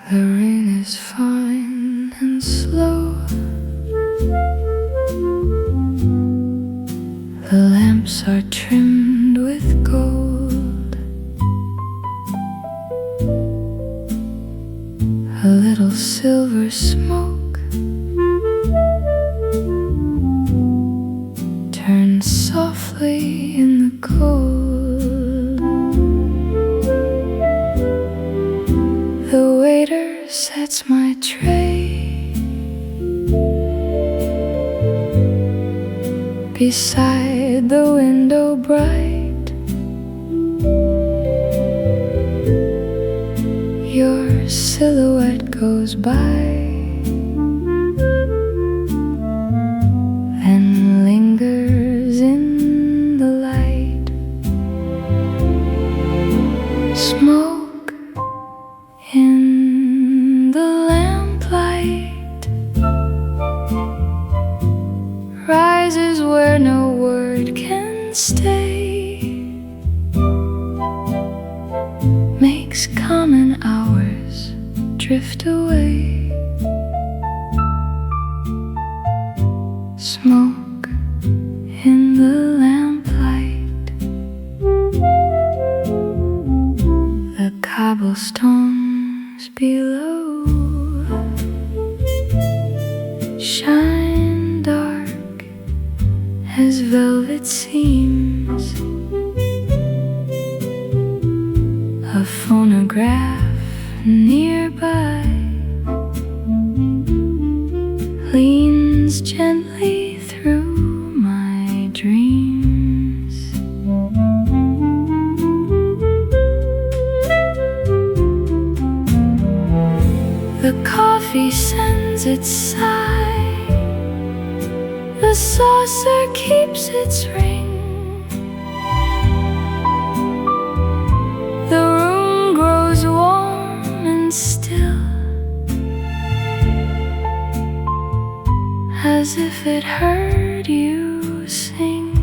The rain is fine and slow. The lamps are trimmed with gold. A little silver smoke turns softly in the cold. The waiter sets my tray beside the window bright. Your silhouette goes by and lingers in the light. Smoke in the lamplight rises where no word can stay, makes common hours drift away. Smoke in the lamplight. The cobblestones below shine dark as velvet seams. A phonograph nearby leans gently through my dreams. The coffee sends its sigh. The saucer keeps its ring. The room grows warm and still, as if it heard you sing.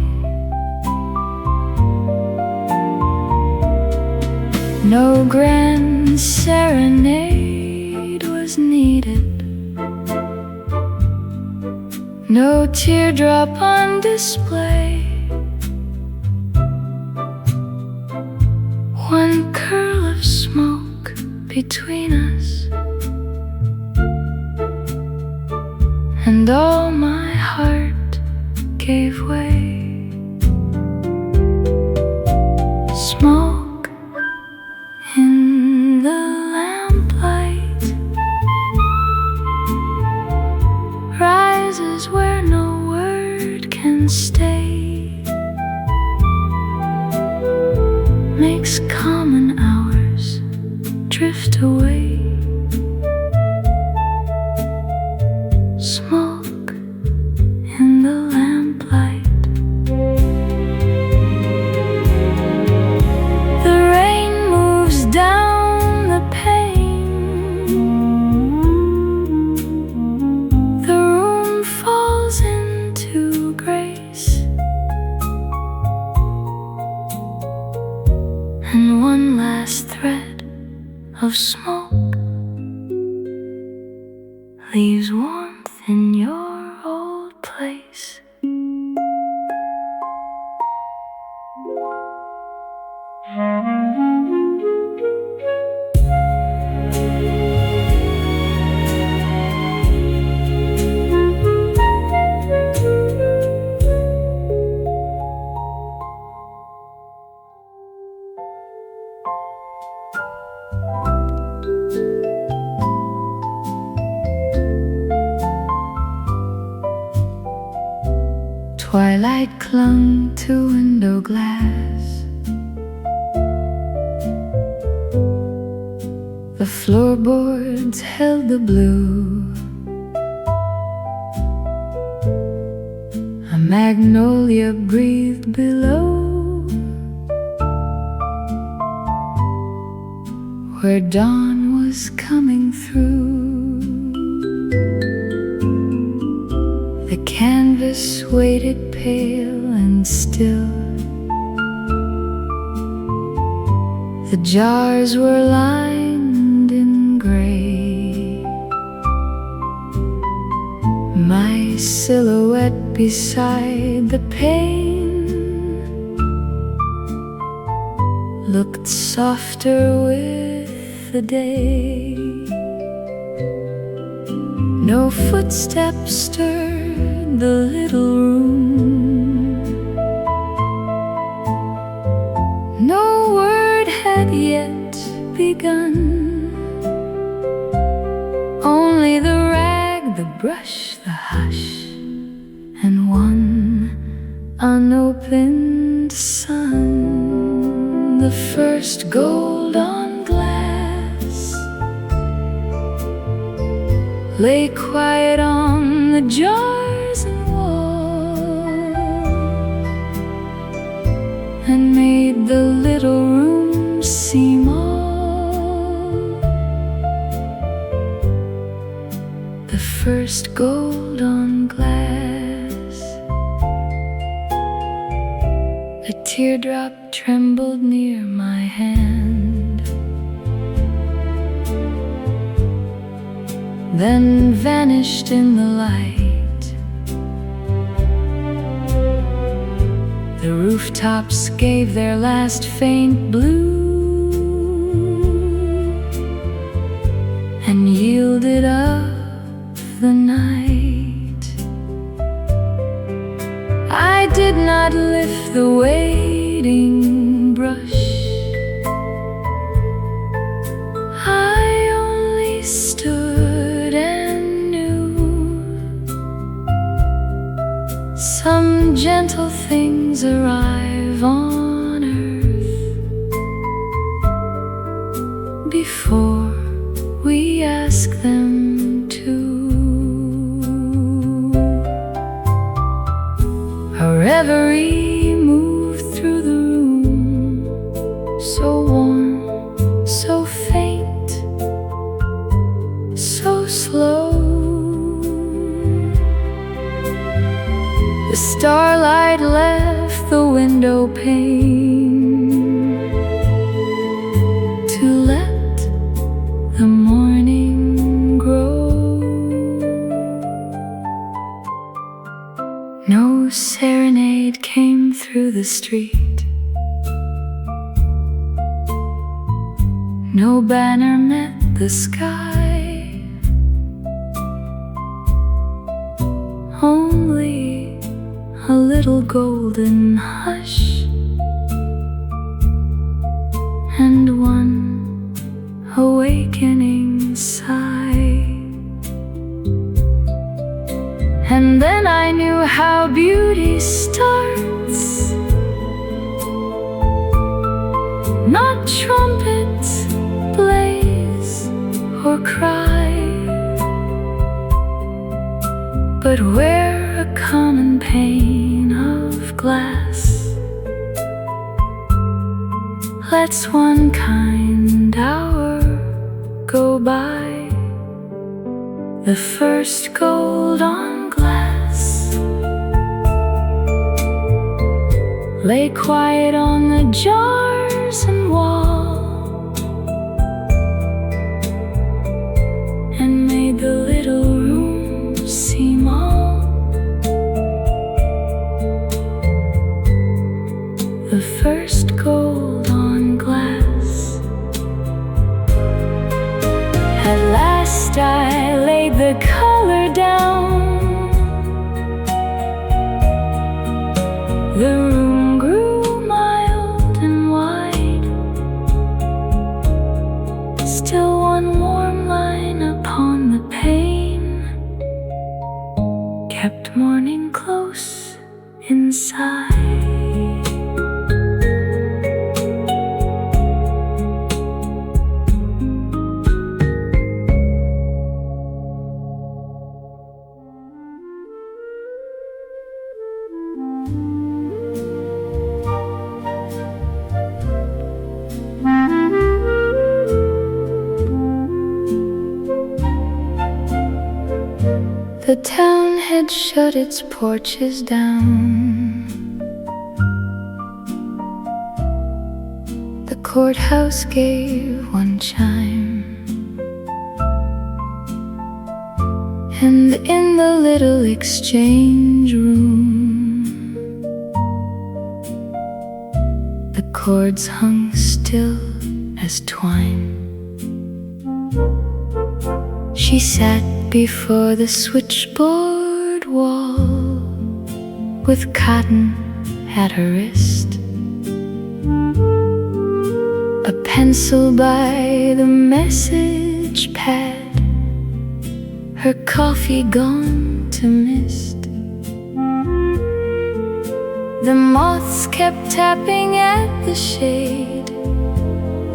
No grand serenade was needed, no teardrop on display. One curl of smoke between us, and all my heart gave way. Smoke in the lamplight rises where no word can stay, makes common hours drift away. Smoke in the lamplight. The rain moves down the pane. The room falls into grace, and one last thread of smoke leaves warmth in your old place. Twilight clung to window glass. The floorboards held the blue. A magnolia breathed below, where dawn was coming through. The canvas waited pale and still. The jars were lined in gray. My silhouette beside the pane looked softer with the day. No footsteps stirred the little room. No word had yet begun. Only the rag, the brush, the hush, and one unopened sun. The first gold on glass lay quiet on the jars and wall, and made the little room seem all. The first gold on glass. A teardrop trembled near my hand, then vanished in the light. The rooftops gave their last faint blue and yielded up the night. I did not lift the waiting brush. I only stood and knew some gentle things arrive on earth before we ask them to. A reverie moved through the room, so warm, so faint, so slow. The starlight left the window pane to let the morning grow. No serenade came through the street. No banner met the sky. Only a little golden hush and one awakening sigh. And then I knew how beauty starts. Not trumpets blaze or cry, but where a common pane of glass lets one kind hour go by. The first gold on glass lay quiet on the jars and wall, and made the little room seem all. The first gold on glass. At last I laid the color down. The room grew mild and wide. Still one warm line upon the pane kept morning close inside. The town had shut its porches down. The courthouse gave one chime, And in the little exchange room, the chords hung still as twine. She sat before the switchboard wall with cotton at her wrist, a pencil by the message pad, her coffee gone to mist. The moths kept tapping at the shade,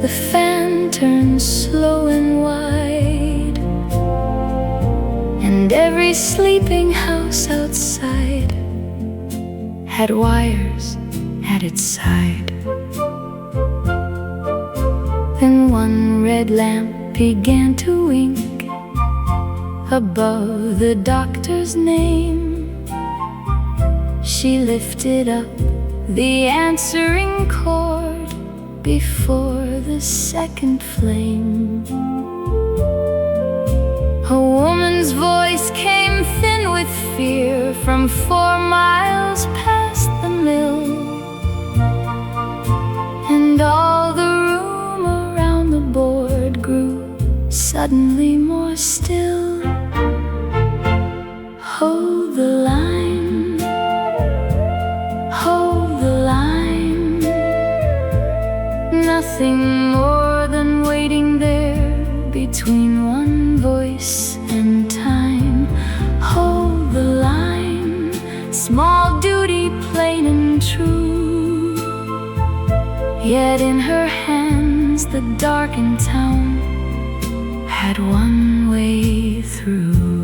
the fan turned slow and wide, and every sleeping house outside had wires at its side. Then one red lamp began to wink above the doctor's name. She lifted up the answering chord before the second flame. A woman's voice came thin with fear from 4 miles past the mill, and all the room around the board grew suddenly more still. Hold the line, hold the line. Nothing more than waiting there between one voice and time. Hold the line, small duty plain and true. Yet in her hands the darkened town had one way through.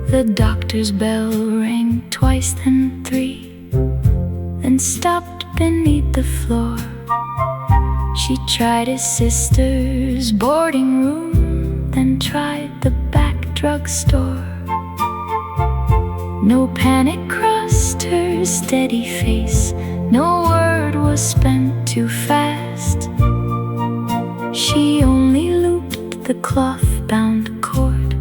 The doctor's bell rang twice, then 3, then stopped beneath the floor. She tried his sister's boarding room, then tried the back drugstore. No panic crossed her steady face, no word was spent too fast. She only looped the cloth-bound cord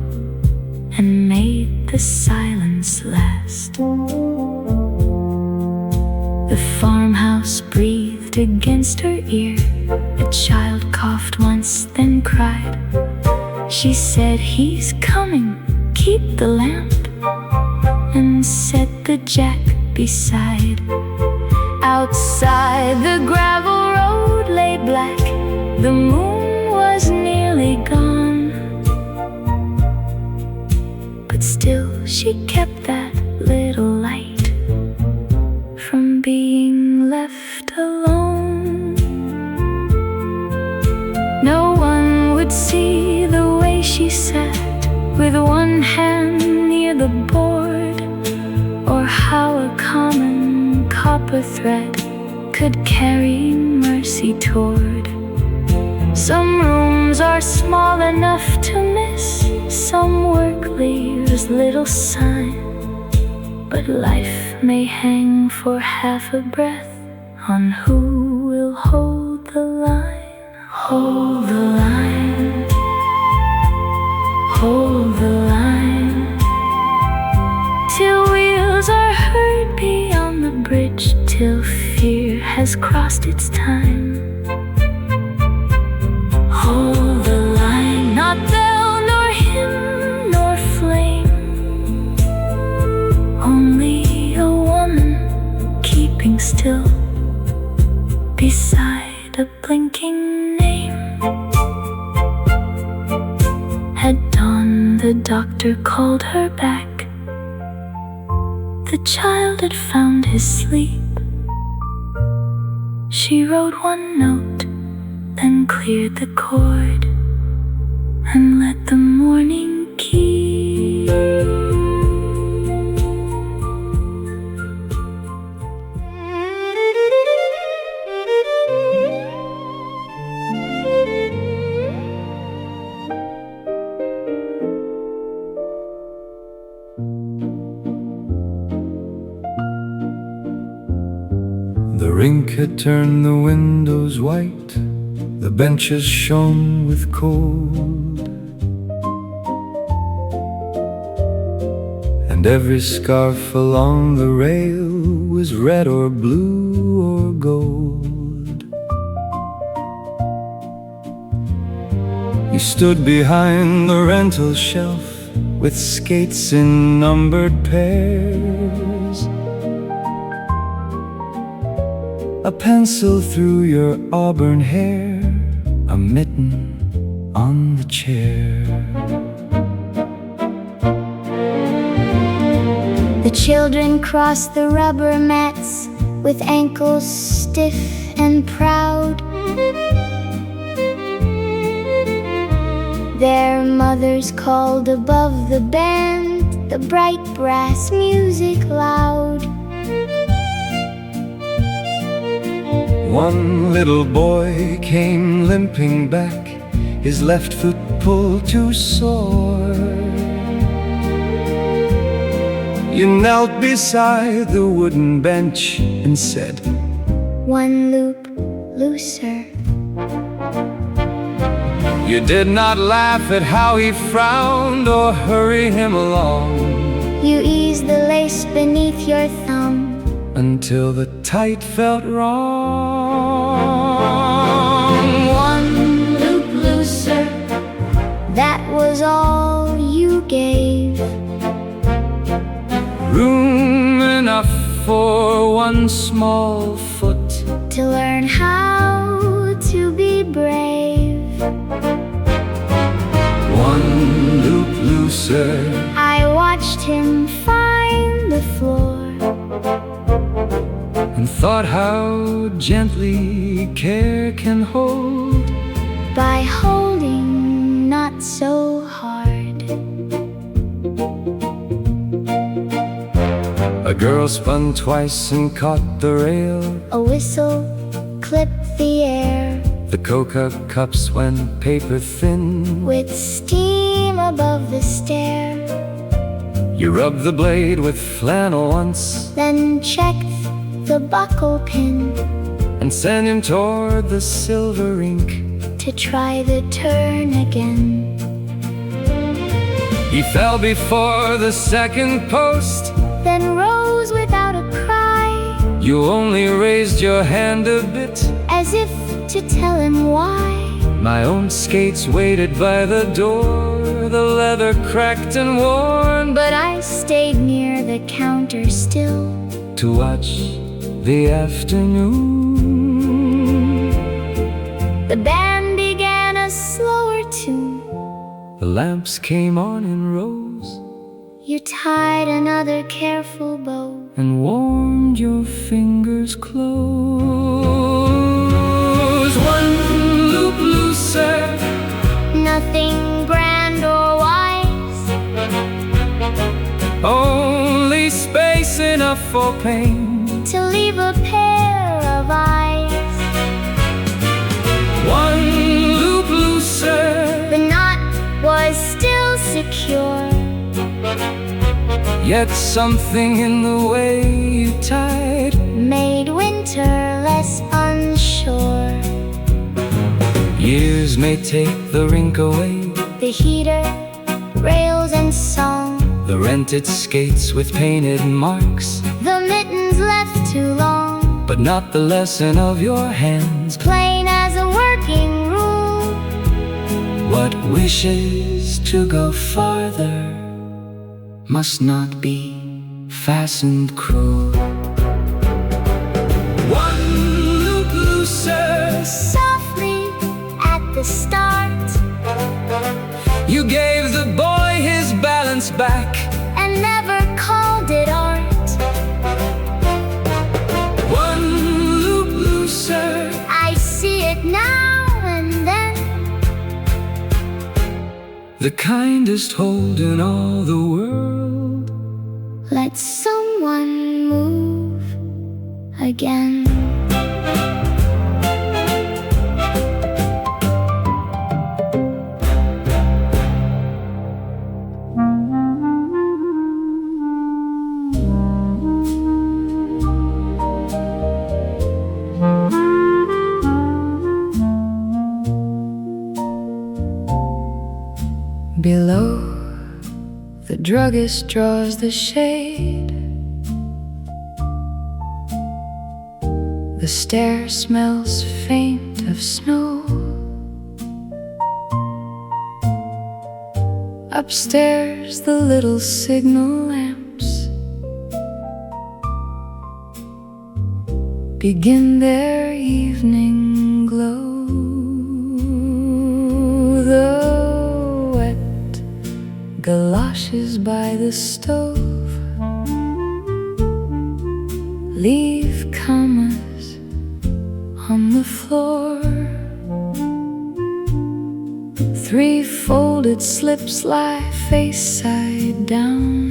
and made the silence last. The farmhouse breathed against her ear. A child coughed once, then cried. She said, "He's coming, keep the lamp," and set the jack beside. Outside the gravel road lay black, the moon was nearly gone, but still she kept that little light from being left alone. No one would see the way she sat with one hand near the board, or how a common copper thread could carry mercy toward. Some rooms are small enough to miss, some work leaves little sign, but life may hang for half a breath on who will hold the line. Hold the line, hold the line, till wheels are heard beyond the bridge, till fear has crossed its time. Hold the line, not bell nor hymn nor flame, only a woman keeping still beside a blinking name. At dawn the doctor called her back. The child had found his sleep. She wrote one note, then cleared the cord and let the morning keep. The rink had turned the windows white, the benches shone with cold. and every scarf along the rail was red or blue or gold. You stood behind the rental shelf with skates in numbered pairs, a pencil through your auburn hair, a mitten on the chair. The children crossed the rubber mats with ankles stiff and proud. Their mothers called above the band, the bright brass music loud. One little boy came limping back, his left foot pulled too sore. You knelt beside the wooden bench and said, "One loop looser." You did not laugh at how he frowned or hurry him along. You eased the lace beneath your thumb until the tight felt wrong. One loop looser, that was all you gave. Room enough for one small foot to learn how to be brave. One loop looser, I watched him find the floor and thought how gently care can hold by holding not so hard. A girl spun twice and caught the rail. A whistle clipped the air. The coca cups went paper thin with steam above the stair. You rubbed the blade with flannel once, then checked the buckle pin and sent him toward the silver ink to try the turn again. He fell before the second post, then rose without a cry. You only raised your hand a bit, as if to tell him why. My own skates waited by the door, the leather cracked and worn, but I stayed near the counter still to watch the afternoon. The band began a slower tune. The lamps came on in rows. You tied another careful bow and warmed your fingers close. One loop looser, nothing grand or wise, only space enough for pain to leave a pair of eyes. One loop looser, the knot was still secure, yet something in the way you tied made winter less unsure. Years may take the rink away, the heater, rails and song, the rented skates with painted marks, the mittens left too long, but not the lesson of your hands, plain as a working rule. What wishes to go farther must not be fastened cruel. One loop looser, softly at the start, you gave the boy his balance back and never called it art. One loop looser, I see it now and then, the kindest hold in all the world. Let someone move again. Below the druggist draws the shade. The stair smells faint of snow. Upstairs the little signal lamps begin their evening glow. The wet galoshes by the stove leave commas on the floor. 3 folded slips lie face side down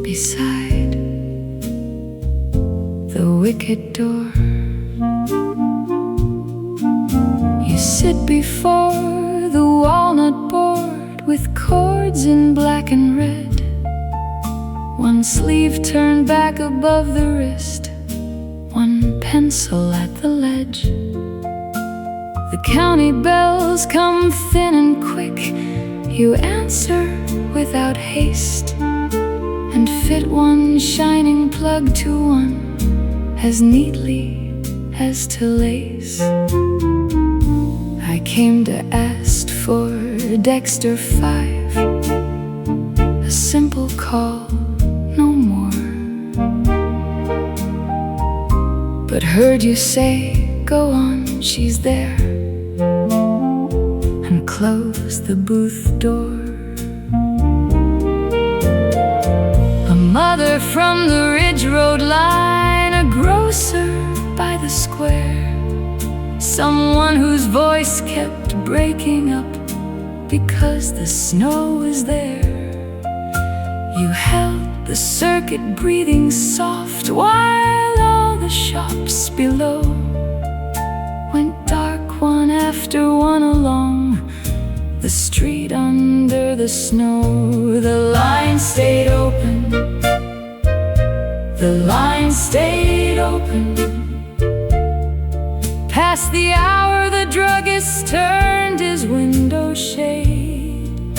beside the wicket door. You sit before the walnut board with chords in black and red, one sleeve turned back above the wrist, one pencil at the ledge. The county bells come thin and quick. You answer without haste and fit one shining plug to one as neatly as to lace. I came to ask for Dexter 5, a simple call, no more. But heard you say, go on, she's there, and close the booth door. A mother from the Ridge Road line, a grocer by the square, someone whose voice kept breaking up because the snow was there. You held the circuit breathing soft while all the shops below went dark one after one along the street under the snow. The line stayed open, the line stayed open. Past the hour the druggist turned his window shade,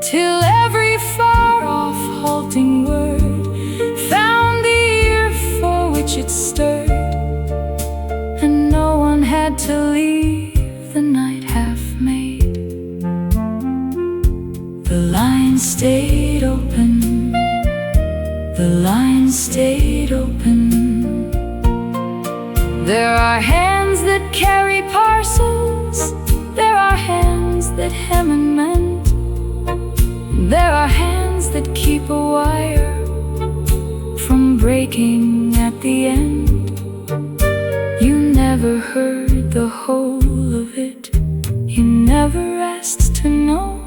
till every far-off halting word found the ear for which it stirred, and no one had to leave the night half made. The line stayed open, the line stayed open. There are hands that carry parcels, there are hands that hem and mend, there are hands that keep a wire from breaking at the end. You never heard the whole of it, you never asked to know,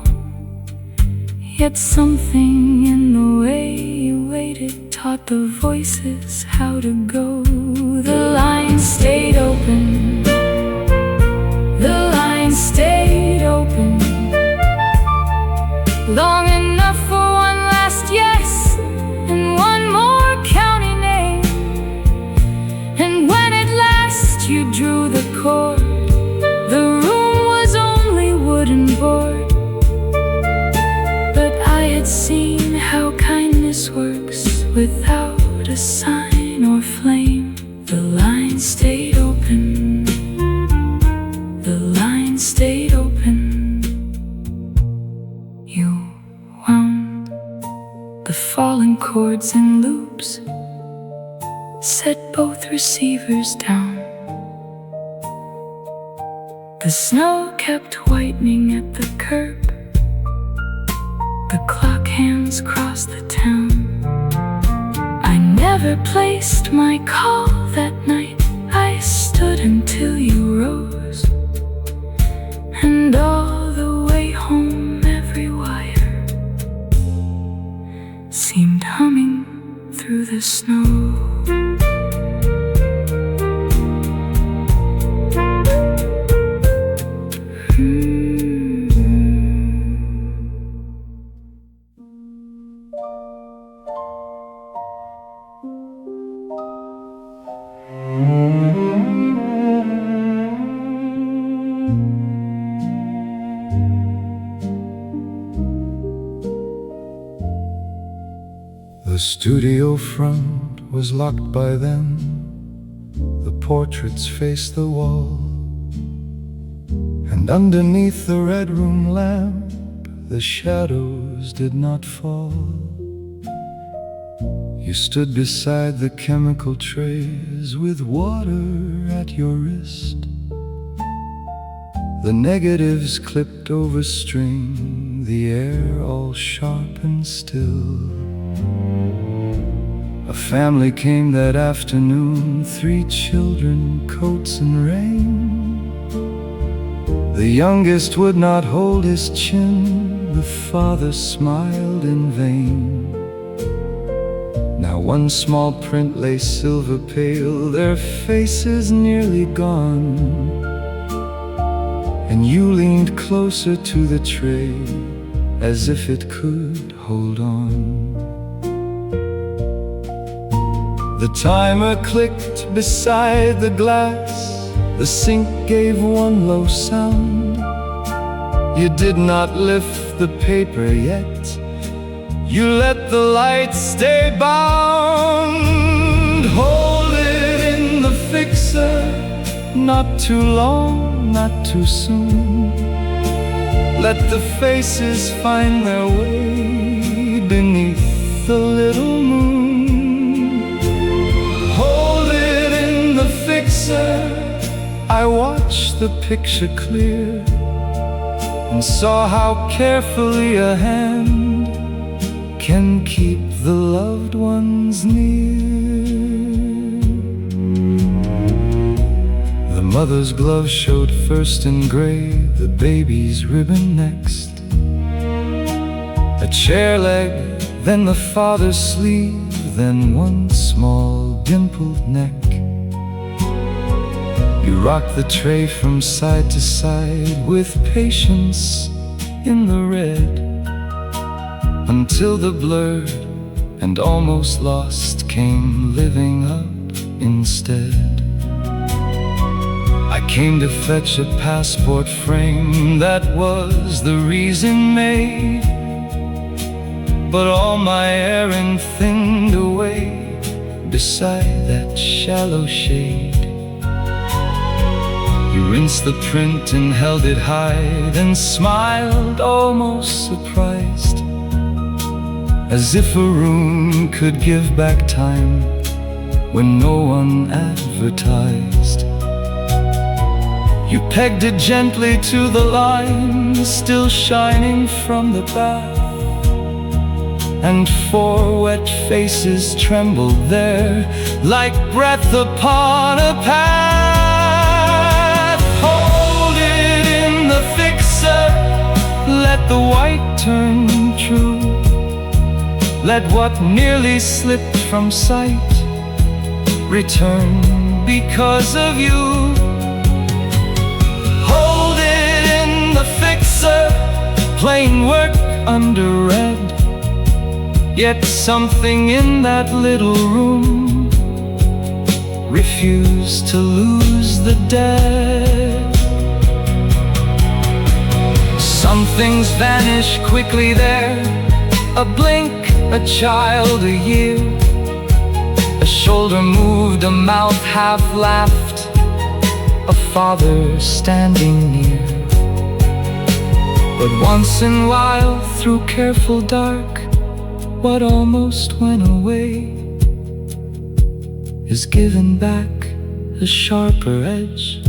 yet something in the way you waited taught the voices how to go. The line stayed open, the line stayed open, long enough for one last yes and one more county name. And when at last you drew the cord, the room was only wood and board. But I had seen how kindness works without a sign or flame. The line stayed open, the line stayed open. You wound the fallen chords in loops, set both receivers down. The snow kept whitening at the curb, the clock hands crossed the town. I never placed my call that night, I stood until you rose, and all the way home every wire seemed humming through the snow. studio front was locked by then. The portraits faced the wall, and underneath the red room lamp the shadows did not fall. You stood beside the chemical trays with water at your wrist, the negatives clipped over string, the air all sharp and still. A family came that afternoon, 3 children, coats and rain. The youngest would not hold his chin, the father smiled in vain. Now one small print lay silver pale, their faces nearly gone, and you leaned closer to the tray as if it could hold on. The timer clicked beside the glass, the sink gave one low sound. You did not lift the paper yet, you let the light stay bound. Hold it in the fixer, not too long, not too soon. Let the faces find their way beneath the little moon. Hold it in the fixer, I watched the picture clear, and saw how carefully a hand can keep the loved ones near. The mother's glove showed first in gray, the baby's ribbon next, a chair leg, then the father's sleeve, then one small dimpled neck. You rocked the tray from side to side with patience in the red, until the blurred and almost lost came living up instead. I came to fetch a passport frame, that was the reason made, but all my errand thinned away beside that shallow shade. You rinsed the print and held it high, then smiled almost surprised, as if a room could give back time when no one advertised. You pegged it gently to the line, still shining from the bath, and 4 wet faces trembled there like breath upon a path. Hold it in the fixer, let the white turn true, let what nearly slipped from sight return because of you. Hold it in the fixer, plain work under red, yet something in that little room refused to lose the dead. Some things vanish quickly there, a blink, a child, a year, a shoulder moved, a mouth half laughed, a father standing near. But once in a while, through careful dark, what almost went away is given back a sharper edge,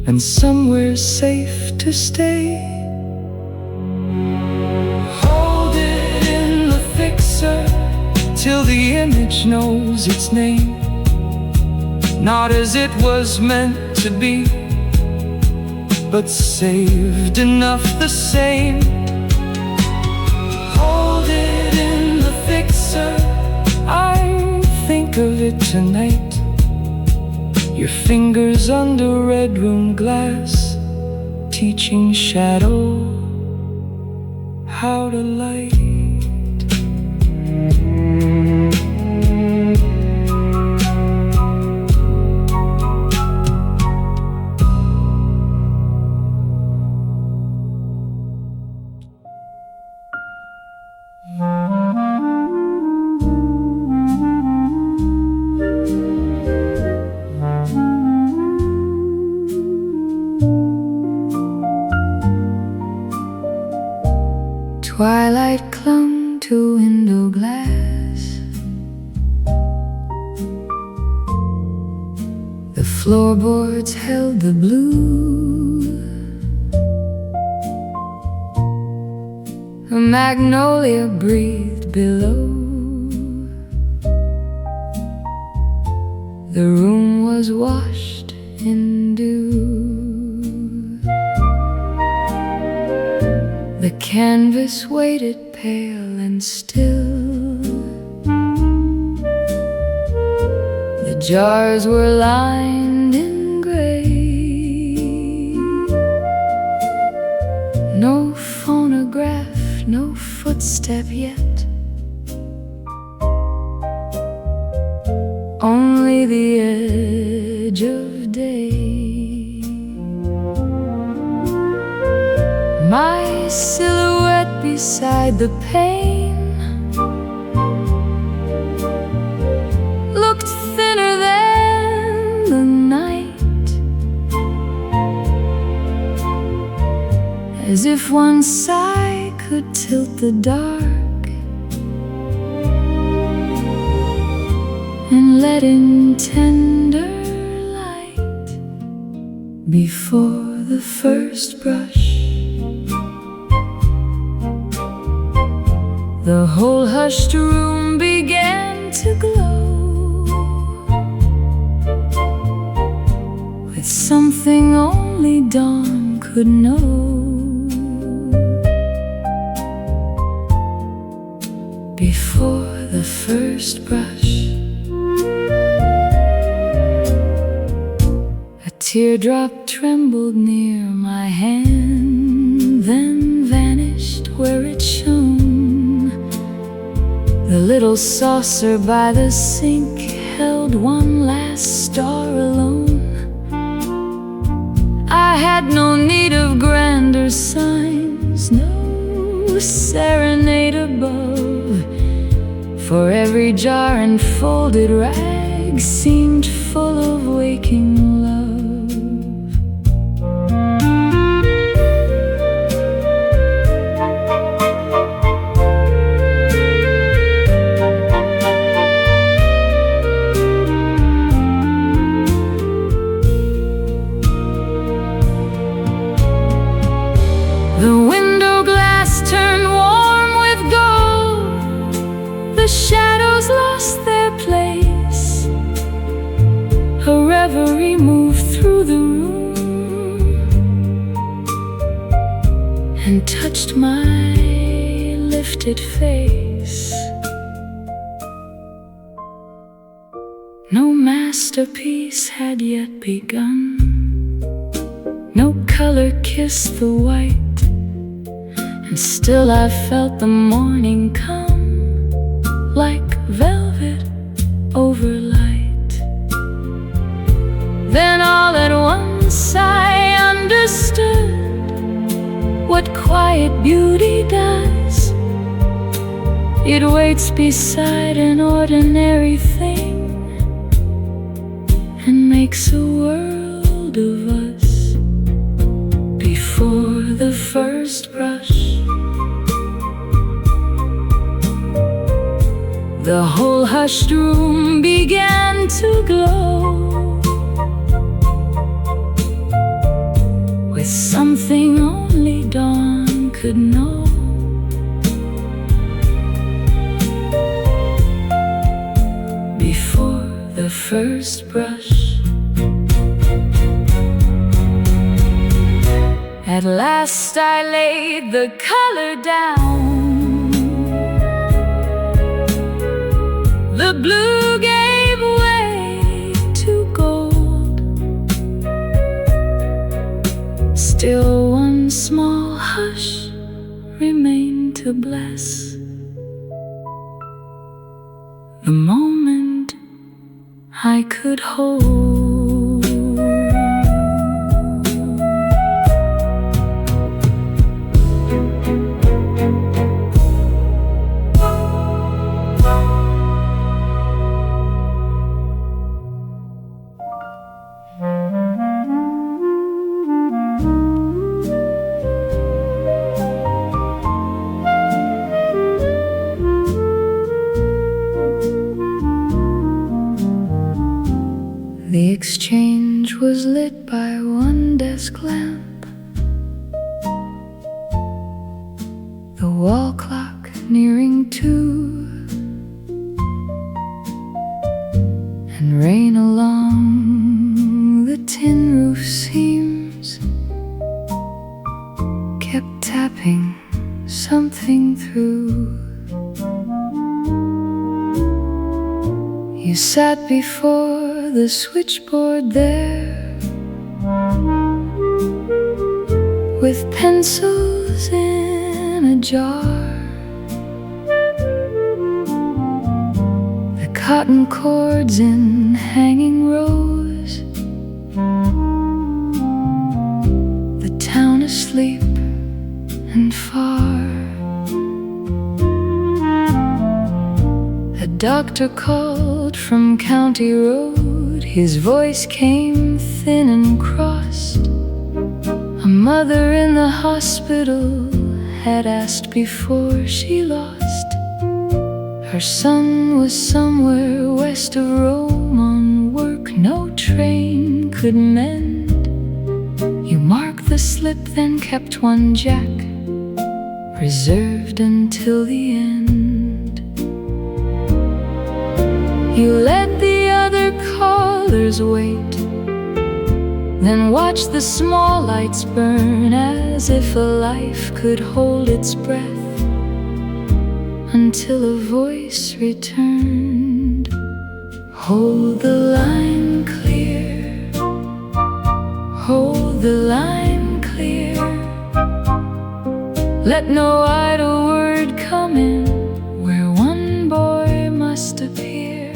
and somewhere safe to stay. Till the image knows its name, not as it was meant to be, but saved enough the same. Hold it in the fixer, I think of it tonight, your fingers under red room glass, teaching shadow how to light. to window glass. The floorboards held the blue. A magnolia breathed below. The room was washed in dew. The canvas waited pale and still. The jars were lined in gray. No phonograph, no footstep yet. Only the edge of day. My silhouette beside the pane looked thinner than the night, as if one sigh could tilt the dark and let in tender light. Before the first brush, the whole hushed room began to glow with something only dawn could know. Before the first brush, a teardrop trembled near my hand, then vanished where it shone. The little saucer by the sink held one last star alone. I had no need of grander signs, no serenade above, for every jar and folded rag seemed full of waking love. The window glass turned warm with gold. The shadows lost their place. A reverie moved through the room and touched my lifted face. No masterpiece had yet begun. No color kissed the white, and still I felt the morning come like velvet over light. Then all at once I understood what quiet beauty does. It waits beside an ordinary thing and makes a world of us. Before the first brush, the whole hushed room began to glow with something only dawn could know. Before the first brush, at last I laid the color down. The blue gave way to gold. Still one small hush remained to bless the moment I could hold. lounge was lit by one desk lamp. The wall clock nearing 2, and rain along the tin roof seams kept tapping something through. You sat before the switchboard there, with pencils in a jar. The cotton cords in hanging rows, the town asleep and far. A doctor called from County Road. His voice came thin and crossed. A mother in the hospital had asked before she lost. Her son was somewhere west of Rome on work no train could mend. You marked the slip, then kept one jack reserved until the end. You let the other callers wait, then watched the small lights burn as if a life could hold its breath, until a voice returned. Hold the line clear, hold the line clear. Let no idle word come in where one boy must appear.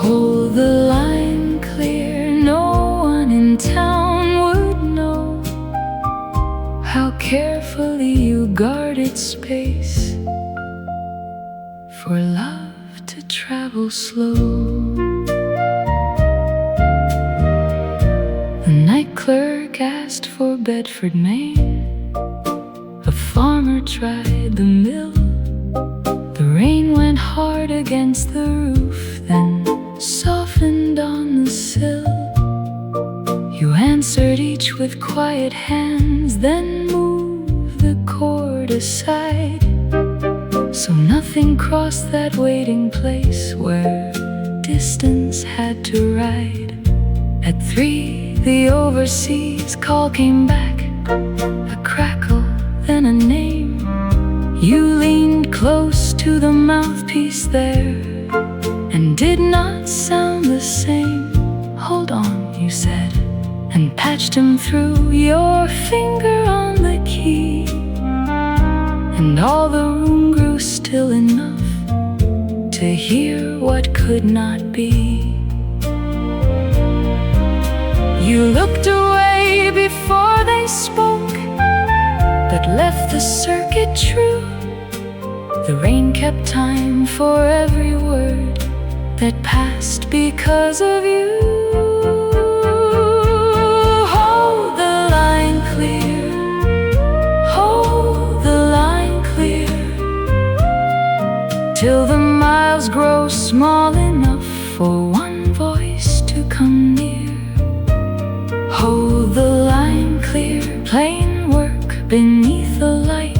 Hold the line clear, no one in town would know how carefully you guarded space for love to travel slow. The night clerk asked for Bedford, Maine. A farmer tried the mill. The rain went hard against the roof, then softened on the sill. You answered each with quiet hands, then moved the cord aside, so nothing crossed that waiting place where distance had to ride. At 3, the overseas call came back, a crackle, then a name. You leaned close to the mouthpiece there and did not sound the same. Hold on, you said, and patched him through, your finger on the key. And all the room grew still enough to hear what could not be. You looked away before they spoke, but left the circuit true. The rain kept time for every word that passed because of you. Hold the line clear, hold the line clear, till the miles grow small enough for one voice to come near. Hold the line clear, plain work beneath the light.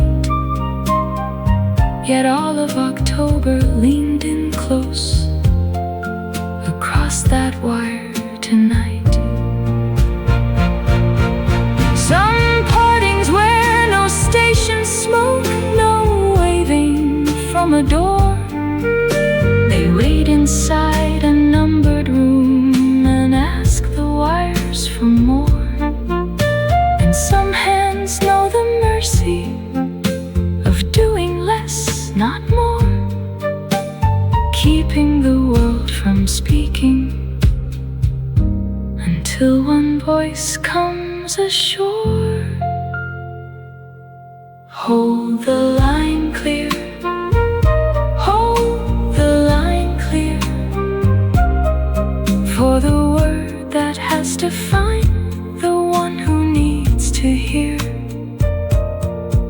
Yet all of October leaned in close across that wire tonight. Some partings where no station smoke, no waving from a door. They wait inside a numbered room and ask the wires for more. And some hands know the mercy of doing less, not more, keeping the world from speaking until one voice comes ashore. Hold the line clear, hold the line clear, for the word that has to find the one who needs to hear.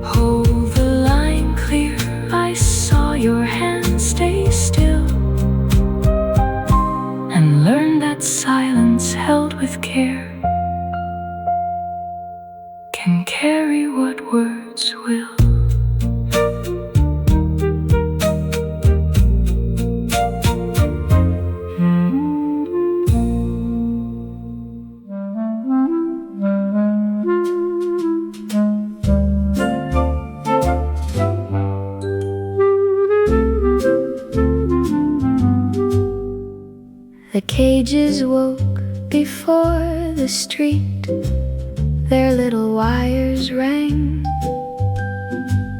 Hold the line clear, I saw your hand stay still, and learn that silence held with with care can carry what words will. The cages woke before the street, their little wires rang,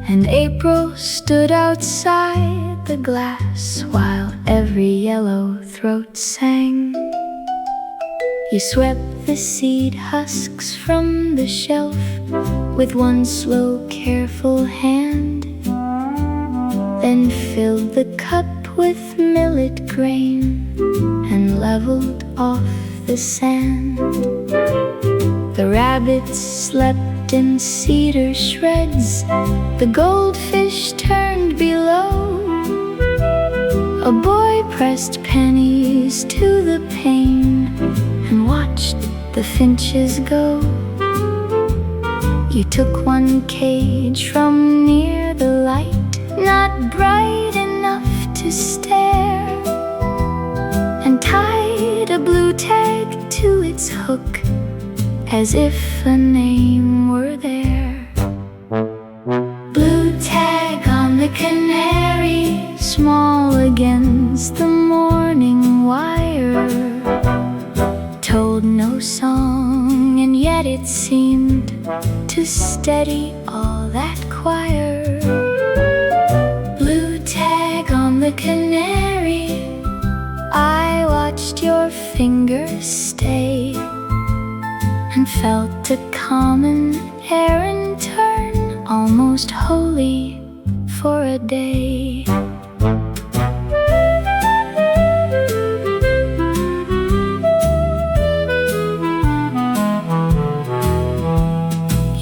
and April stood outside the glass while every yellow throat sang. You swept the seed husks from the shelf with one slow, careful hand, then filled the cup with millet grain and leveled off the sand. The rabbits slept in cedar shreds, the goldfish turned below. A boy pressed pennies to the pane and watched the finches go. You took one cage from near the light, not bright enough to stare, and tied a blue tag to its hook as if a name were there. Blue tag on the canary, small against the morning wire, told no song, and yet it seemed to steady all that choir. Blue tag on the canary, I watched your fingers stay and felt a common errand turn almost holy for a day.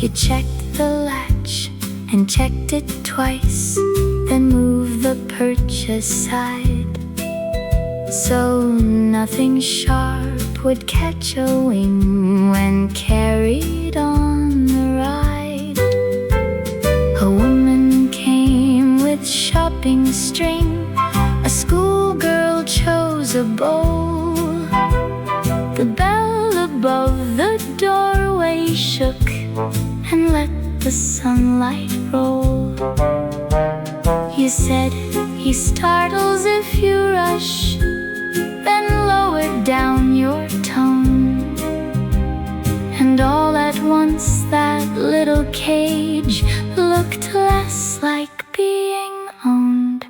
You checked the latch and checked it twice, then moved the perch aside so nothing sharp would catch a wing when carried on the ride. A woman came with shopping string, a schoolgirl chose a bowl. The bell above the doorway shook and let the sunlight roll. You said he startles if you rush, then lowered down your tone, and all at once that little cage looked less like being owned.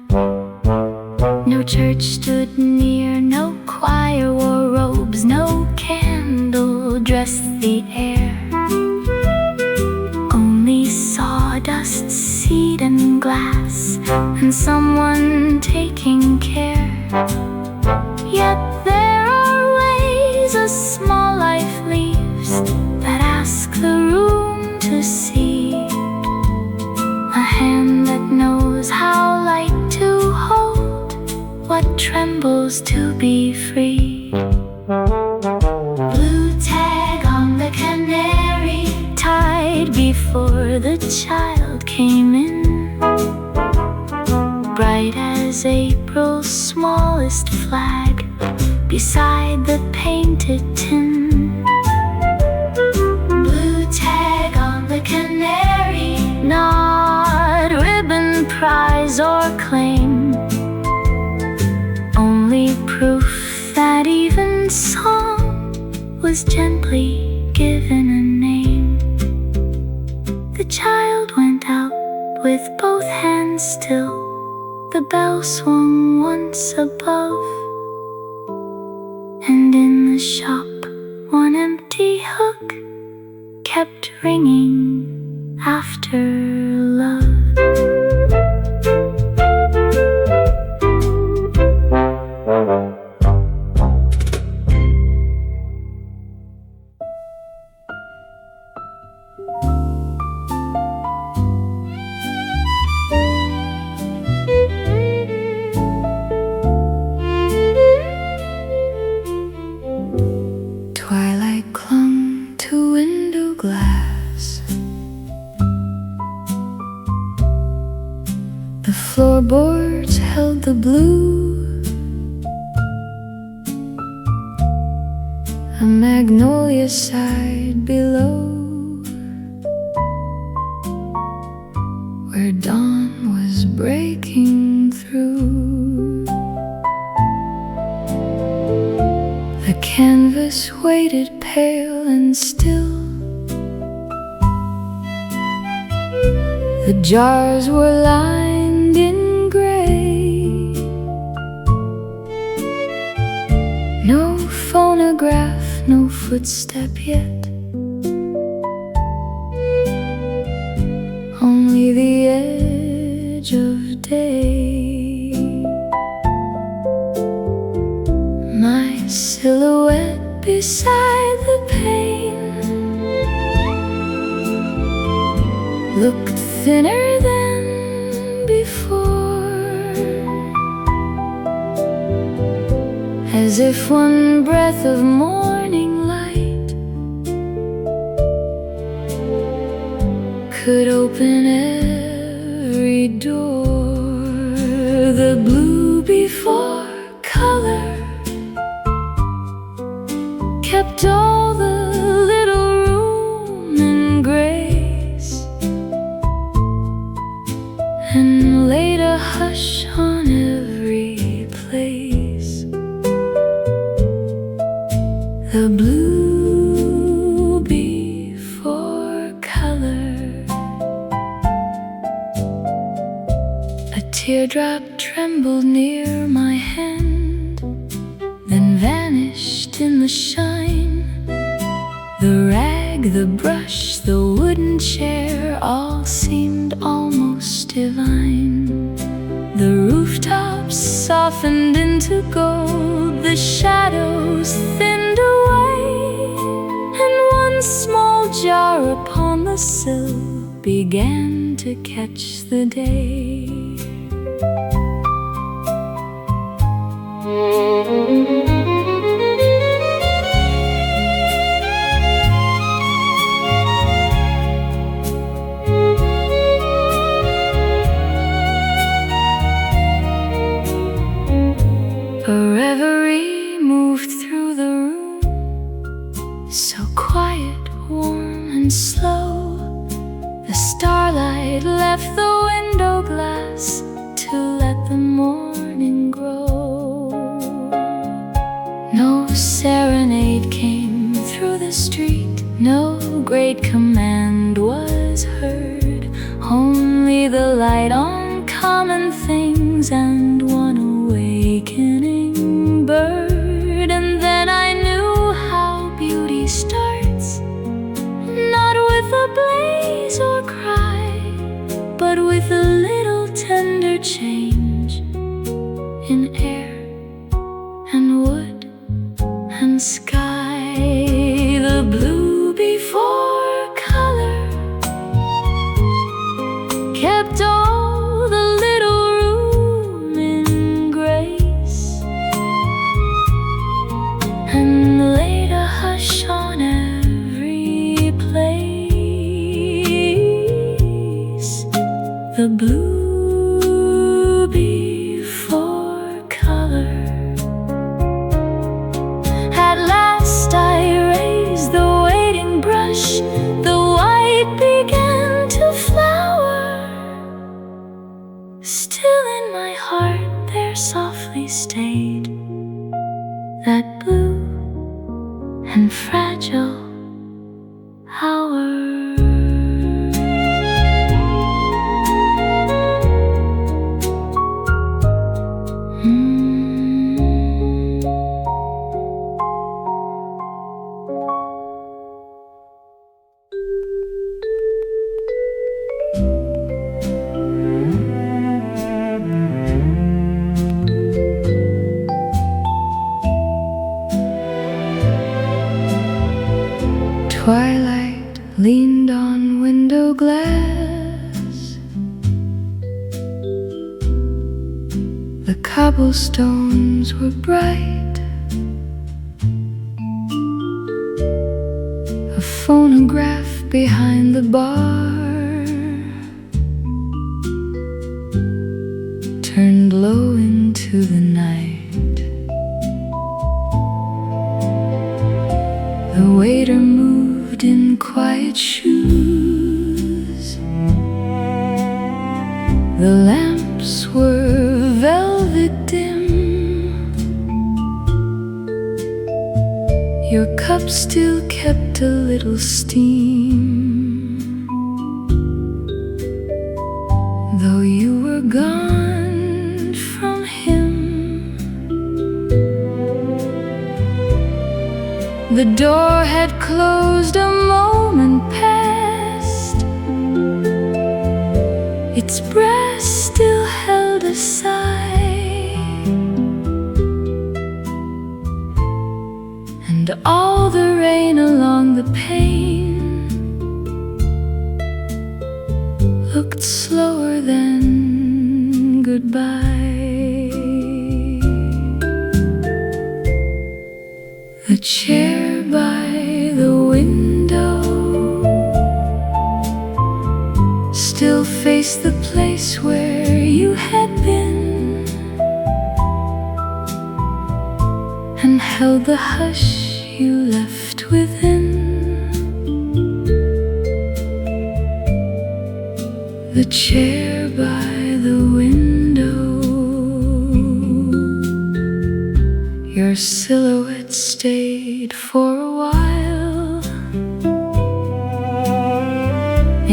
No church stood near, no choir wore robes, no candle dressed the air, only sawdust, seed and glass, and someone taking care. Yet there are ways a small life leaves that ask the room to see, a hand that knows how light to hold, what trembles to be free. Blue tag on the canary, tied before the child came in, bright as April's smallest flag beside the painted tin. Blue tag on the canary, not ribbon, prize or claim, only proof that even song was gently given a name. The child went out with both hands still, the bell swung once above, and in the shop one empty hook kept ringing after love. riverside below, where dawn was breaking through. The canvas waited pale and still. The jars were lined in gray. No phonograph, no footstep yet. Only the edge of day. My silhouette beside the pane looked thinner than before, as if one breath of morning light could open every door. The blue before color kept all the little room in grace, and laid a hush on every place. The blue before color. A teardrop trembled near my hand, then vanished in the shine. The rag, the brush, the wooden chair, all seemed almost divine. The rooftops softened into gold, the shadows thinned away, and one small jar upon the sill began to catch the day. A reverie moved through the room, so quiet, warm and slow. The starlight left the window glass to let the morning grow. No serenade came through the street, no great command was heard, only the light on common things and one awakening bird. And then I knew how beauty starts, not with a blaze or cry, but with a little tender change in air and wood and sky. The blue before color kept all the little room in grace, and laid a hush on every place. The blue before color. At last I raised the waiting brush, the white began to flower. Still in my heart there softly stayed that blue and fragile hour. Twilight leaned on window glass. The cobblestones were bright. A phonograph behind the bar turned low into the night. The waiter moved in quiet shoes. The lamps were velvet dim. Your cup still kept a little steam, though you were gone from him. The door had closed a moment past. Its brass still held a sigh, and all the rain along the pane looked slower than goodbye. The chair by the window still faced the place where you had been, and held the hush you left within. The chair by the window, your silhouette stayed for a while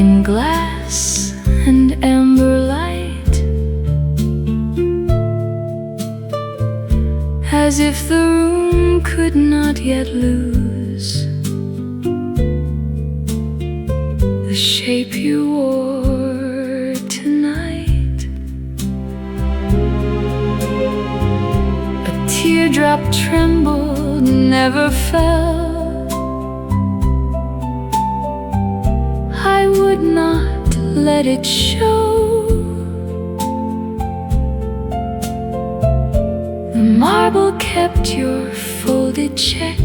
in glass and amber light, as if the room could not yet lose the shape you wore tonight. A teardrop trembled, never fell. I would not let it show. The marble kept your folded check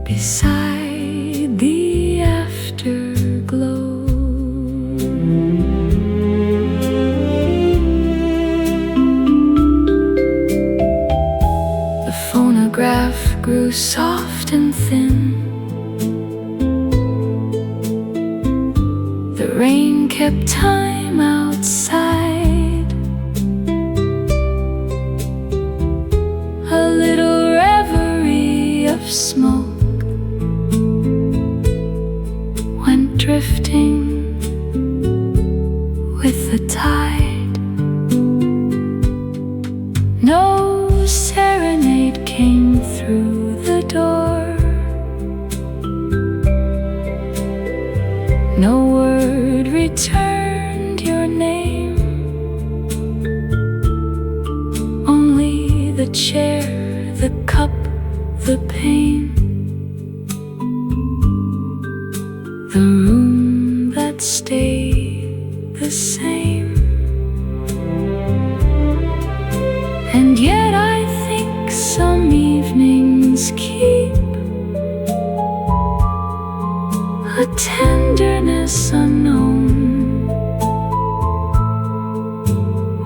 beside the afterglow. The phonograph grew soft and thin. The rain kept time outside. A little reverie of smoke went drifting with the tide. No serenade came through the door. No word returned your name. Only the chair, the cup, the pain, the room that stayed the same. And yet I think some evenings keep a tenderness unknown,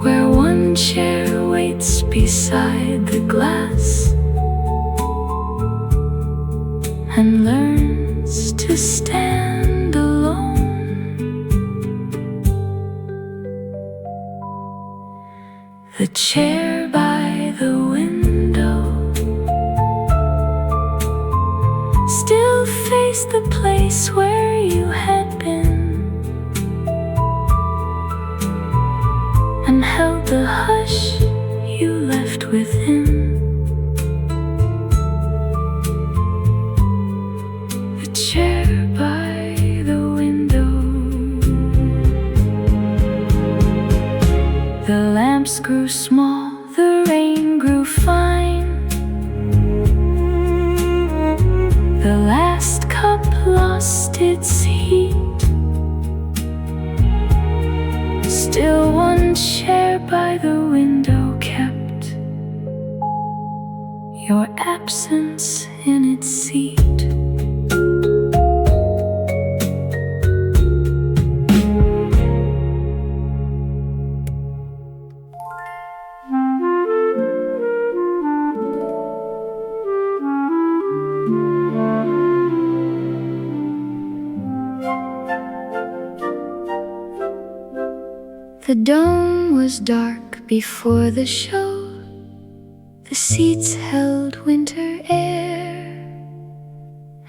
where one chair waits beside the glass and learns to stand alone. The chair by the window still faced the place where you had been, and held the hush you left within. The chair by the window. The lamps grew small, the rain grew fine. The last cup lost its heat. Still one chair by the window kept your absence in its seat. The dome was dark before the show. The seats held winter air,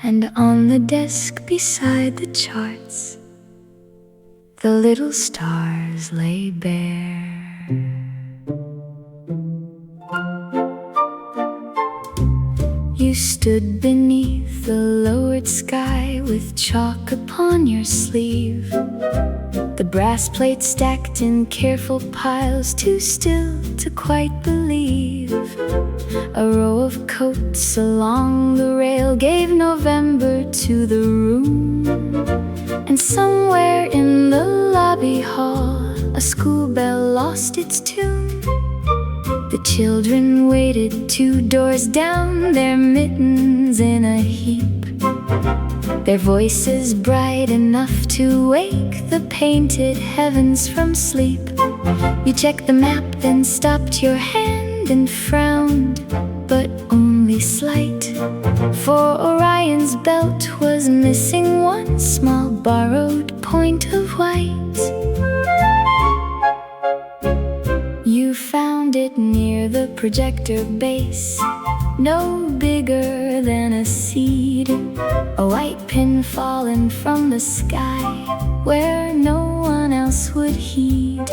and on the desk beside the charts, the little stars lay bare. You stood beneath the lowered sky with chalk upon your sleeve, the brass plates stacked in careful piles, too still to quite believe. A row of coats along the rail gave November to the room, and somewhere in the lobby hall a school bell lost its tune. The children waited 2 doors down, their mittens in a heap, their voices bright enough to wake the painted heavens from sleep. You checked the map, then stopped your hand and frowned, but only slight, for Orion's belt was missing one small borrowed point of white. You found it near the projector base, no bigger than a seed, a white pin fallen from the sky where no one else would heed.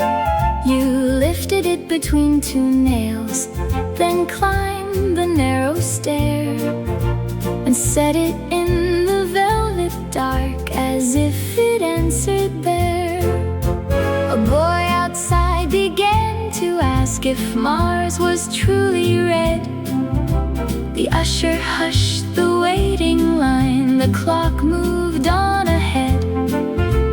You lifted it between 2 nails, then climbed the narrow stair and set it in the velvet dark as if it answered there. A boy outside began to ask if Mars was truly red. The usher hushed the waiting line, the clock moved on ahead.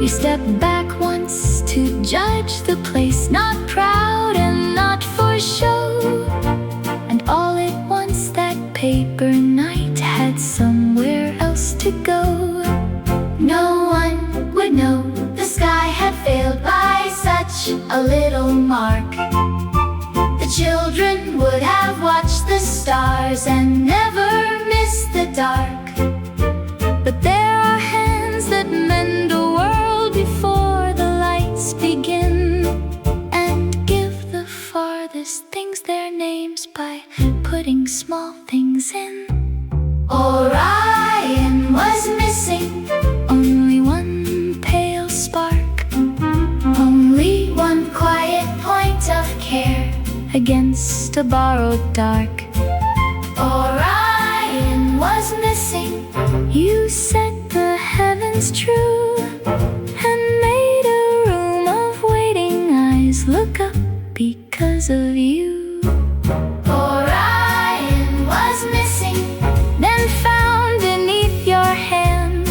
You stepped back once to judge the place, not proud and not for show, and all at once that paper night had somewhere else to go. No one would know the sky had failed by such a little mark. The children would have watched the stars and never missed the dark. But there are hands that mend a world before the lights begin, and give the farthest things their names by putting small things in. Orion was missing only one pale spark, only one quiet point of care against a borrowed dark. Orion was missing. You set the heavens true and made a room of waiting eyes look up because of you. Orion was missing, then found beneath your hand,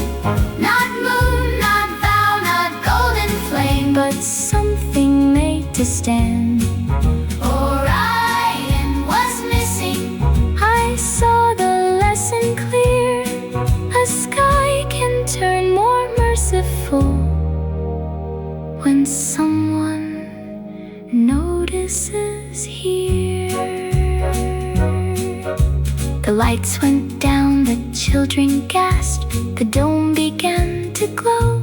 not moon, not vow, not golden flame, but something made to stand. Orion was missing. I saw the lesson clear. A sky can turn more merciful when someone notices here. The lights went down, the children gasped, the dome began to glow,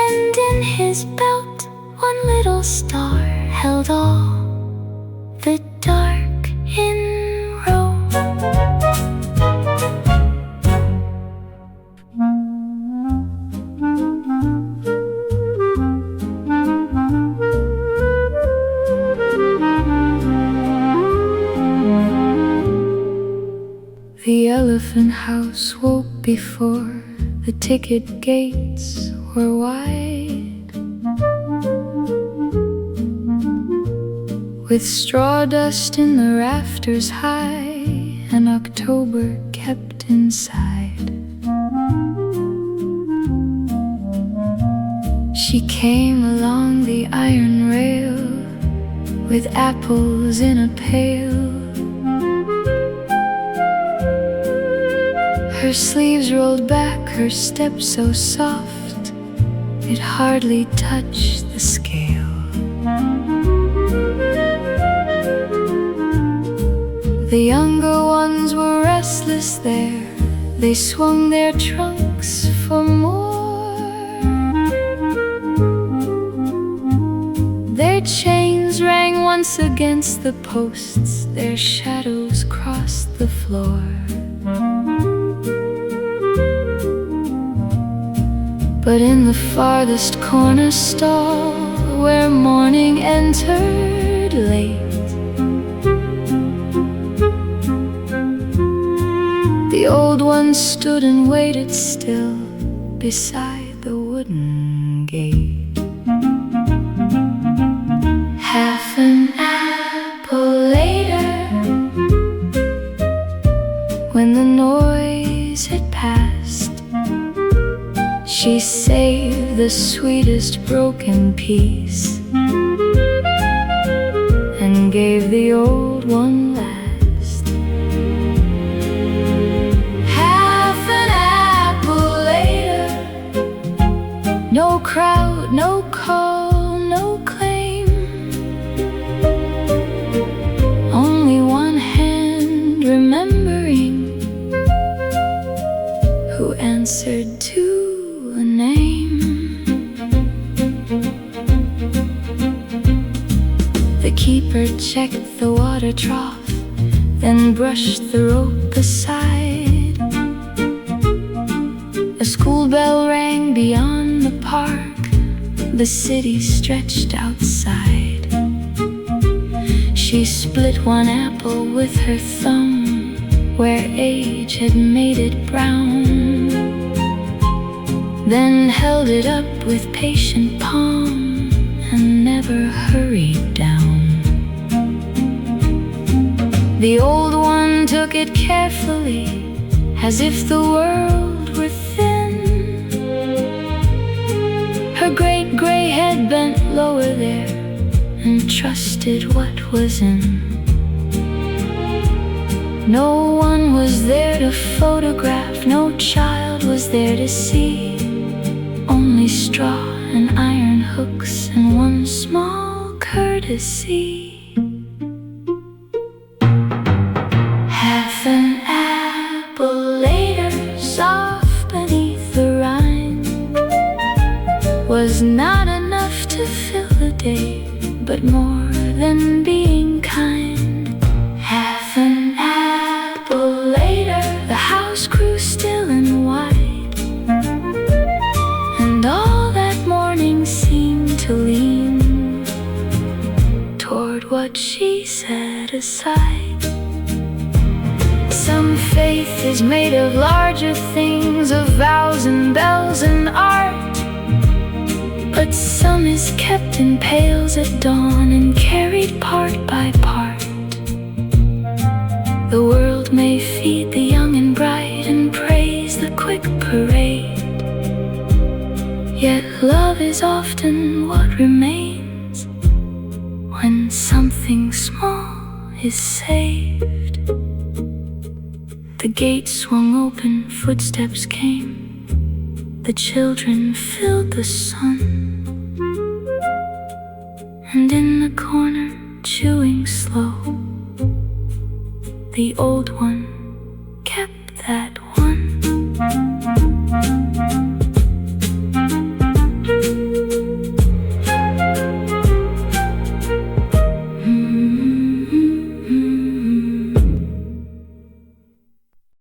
and in his belt one little star held all the dark in row. The elephant house woke before the ticket gates were wide, with straw dust in the rafters high, and October kept inside. She came along the iron rail with apples in a pail. Her sleeves rolled back, her step so soft it hardly touched the scale. The younger ones were restless there, they swung their trunks for more. Their chains rang once against the posts, their shadows crossed the floor. But in the farthest corner stall, where morning entered late, the old one stood and waited still beside the wooden gate. Half an apple later, when the noise had passed, she saved the sweetest broken piece and gave the old one last. Half an apple later, no crowd, no call, no claim, only one hand remembering who answered to a name. The keeper checked the water trough, then brushed the rope aside. A school bell rang beyond the park, the city stretched outside. She split one apple with her thumb, where age had made it brown, then held it up with patient palm and never hurried down. The old one took it carefully, as if the world were thin. Her great gray head bent lower there and trusted what was in. No one was there to photograph, no child was there to see, only straw and iron hooks and one small courtesy. Half an apple later, soft beneath the rind, was not enough to fill the day, but more than being kind. Half an apple later, the house grew still and wide, and all that morning seemed to lean toward what she set aside. Some faith is made of larger things, of vows and bells and art, but some is kept in pails at dawn and carried part by part. The world may feed the young and bright and praise the quick parade, yet love is often what remains when something small is saved. The gate swung open, footsteps came, the children filled the sun, and in the corner